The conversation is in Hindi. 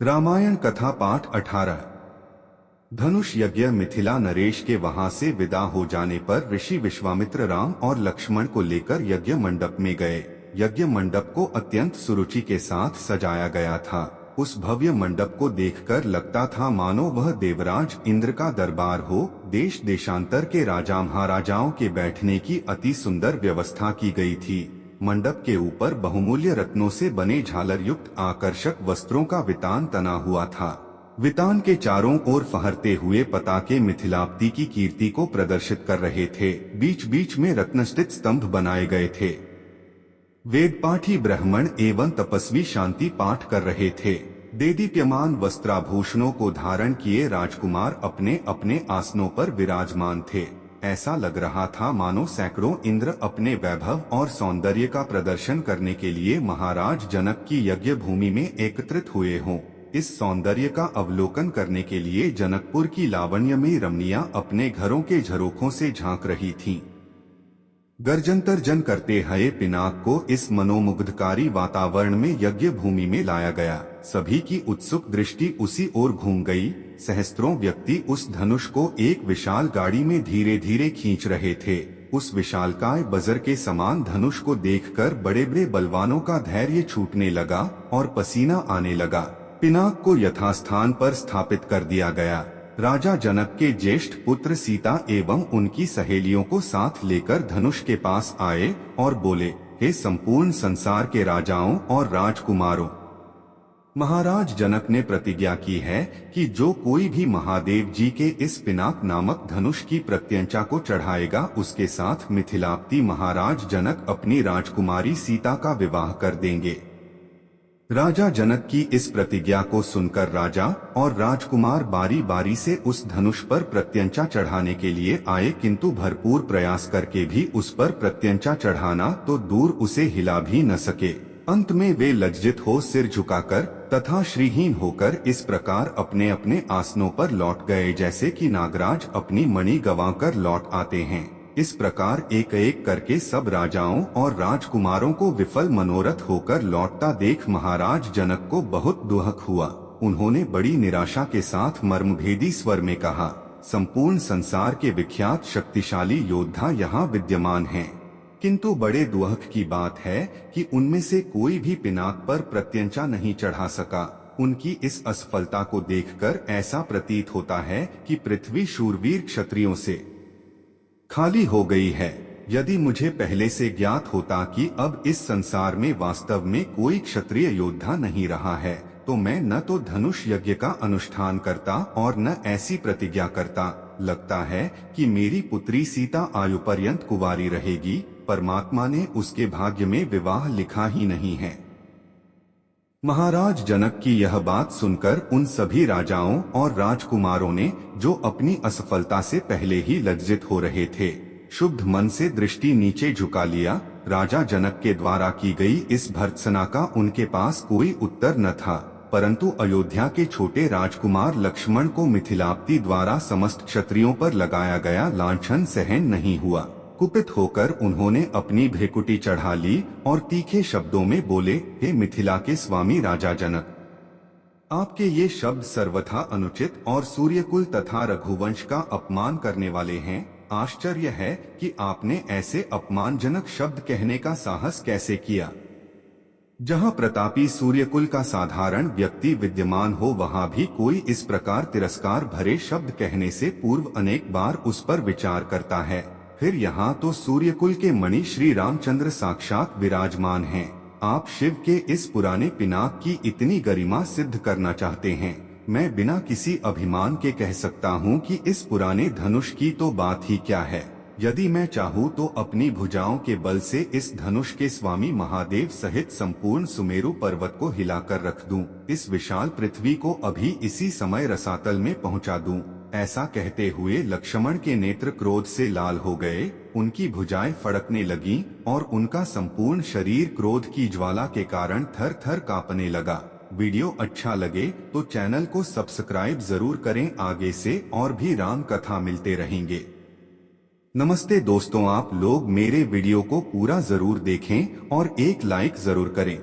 रामायण कथा पाठ 18। धनुष यज्ञ। मिथिला। नरेश के वहां से विदा हो जाने पर ऋषि विश्वामित्र राम और लक्ष्मण को लेकर यज्ञ मंडप में गए। यज्ञ मंडप को अत्यंत सुरुचि के साथ सजाया गया था। उस भव्य मंडप को देखकर लगता था मानो वह देवराज इंद्र का दरबार हो। देश देशांतर के राजा महाराजाओं के बैठने की अति सुंदर व्यवस्था की गई थी। मंडप के ऊपर बहुमूल्य रत्नों से बने झालर युक्त आकर्षक वस्त्रों का वितान तना हुआ था। वितान के चारों ओर फहरते हुए पताके मिथिलाप्ति की कीर्ति को प्रदर्शित कर रहे थे। बीच बीच में रत्नस्थित स्तंभ बनाए गए थे। वेदपाठी ब्राह्मण एवं तपस्वी शांति पाठ कर रहे थे। देदीप्यमान वस्त्राभूषणों को धारण किए राजकुमार अपने अपने आसनों पर विराजमान थे। ऐसा लग रहा था मानो सैकड़ों इंद्र अपने वैभव और सौंदर्य का प्रदर्शन करने के लिए महाराज जनक की यज्ञ भूमि में एकत्रित हुए हों। इस सौंदर्य का अवलोकन करने के लिए जनकपुर की लावण्यमयी रमणियां अपने घरों के झरोखों से झांक रही थीं। गर्जन करते हुए पिनाक को इस मनोमुग्धकारी वातावरण में यज्ञ भूमि में लाया गया। सभी की उत्सुक दृष्टि उसी ओर घूम गई। सहस्त्रों व्यक्ति उस धनुष को एक विशाल गाड़ी में धीरे धीरे खींच रहे थे। उस विशालकाय बजर के समान धनुष को देखकर बड़े बड़े बलवानों का धैर्य छूटने लगा और पसीना आने लगा। पिनाक को यथास्थान पर स्थापित कर दिया गया। राजा जनक के ज्येष्ठ पुत्र सीता एवं उनकी सहेलियों को साथ लेकर धनुष के पास आए और बोले, हे संपूर्ण संसार के राजाओं और राजकुमारों, महाराज जनक ने प्रतिज्ञा की है कि जो कोई भी महादेव जी के इस पिनाक नामक धनुष की प्रत्यंचा को चढ़ाएगा उसके साथ मिथिलाप्ति महाराज जनक अपनी राजकुमारी सीता का विवाह कर देंगे। राजा जनक की इस प्रतिज्ञा को सुनकर राजा और राजकुमार बारी बारी से उस धनुष पर प्रत्यंचा चढ़ाने के लिए आए, किंतु भरपूर प्रयास करके भी उस पर प्रत्यंचा चढ़ाना तो दूर उसे हिला भी न सके। अंत में वे लज्जित हो सिर झुकाकर तथा श्रीहीन होकर इस प्रकार अपने अपने आसनों पर लौट गए जैसे कि नागराज अपनी मणि गंवाकर लौट आते हैं। इस प्रकार एक एक करके सब राजाओं और राजकुमारों को विफल मनोरथ होकर लौटता देख महाराज जनक को बहुत दुख हुआ। उन्होंने बड़ी निराशा के साथ मर्मभेदी स्वर में कहा, संपूर्ण संसार के विख्यात शक्तिशाली योद्धा यहाँ विद्यमान हैं, किंतु बड़े दुख की बात है कि उनमें से कोई भी पिनाक पर प्रत्यंचा नहीं चढ़ा सका। उनकी इस असफलता को देखकर ऐसा प्रतीत होता है कि पृथ्वी शूरवीर क्षत्रियों से खाली हो गई है। यदि मुझे पहले से ज्ञात होता कि अब इस संसार में वास्तव में कोई क्षत्रिय योद्धा नहीं रहा है तो मैं न तो धनुष यज्ञ का अनुष्ठान करता और न ऐसी प्रतिज्ञा करता। लगता है कि मेरी पुत्री सीता आयु पर्यंत कुंवारी रहेगी। परमात्मा ने उसके भाग्य में विवाह लिखा ही नहीं है। महाराज जनक की यह बात सुनकर उन सभी राजाओं और राजकुमारों ने, जो अपनी असफलता से पहले ही लज्जित हो रहे थे, शुद्ध मन से दृष्टि नीचे झुका लिया। राजा जनक के द्वारा की गई इस भर्त्सना का उनके पास कोई उत्तर न था, परंतु अयोध्या के छोटे राजकुमार लक्ष्मण को मिथिलाप्ति द्वारा समस्त क्षत्रियों पर लगाया गया लांछन सहन नहीं हुआ। कुपित होकर उन्होंने अपनी भ्रिकुटी चढ़ा ली और तीखे शब्दों में बोले, हे मिथिला के स्वामी राजा जनक, आपके ये शब्द सर्वथा अनुचित और सूर्यकुल तथा रघुवंश का अपमान करने वाले हैं। आश्चर्य है कि आपने ऐसे अपमानजनक शब्द कहने का साहस कैसे किया। जहाँ प्रतापी सूर्यकुल का साधारण व्यक्ति विद्यमान हो वहाँ भी कोई इस प्रकार तिरस्कार भरे शब्द कहने से पूर्व अनेक बार उस पर विचार करता है। फिर यहाँ तो सूर्यकुल के मणि श्री रामचंद्र साक्षात विराजमान हैं। आप शिव के इस पुराने पिनाक की इतनी गरिमा सिद्ध करना चाहते हैं। मैं बिना किसी अभिमान के कह सकता हूँ कि इस पुराने धनुष की तो बात ही क्या है। यदि मैं चाहूँ तो अपनी भुजाओं के बल से इस धनुष के स्वामी महादेव सहित संपूर्ण सुमेरु पर्वत को हिलाकर रख दूं। इस विशाल पृथ्वी को अभी इसी समय रसातल में पहुँचा दूं। ऐसा कहते हुए लक्ष्मण के नेत्र क्रोध से लाल हो गए। उनकी भुजाएं फड़कने लगीं और उनका संपूर्ण शरीर क्रोध की ज्वाला के कारण थर थर कांपने लगा। वीडियो अच्छा लगे तो चैनल को सब्सक्राइब जरूर करें। आगे से और भी राम कथा मिलते रहेंगे। नमस्ते दोस्तों, आप लोग मेरे वीडियो को पूरा जरूर देखें और एक लाइक जरूर करें।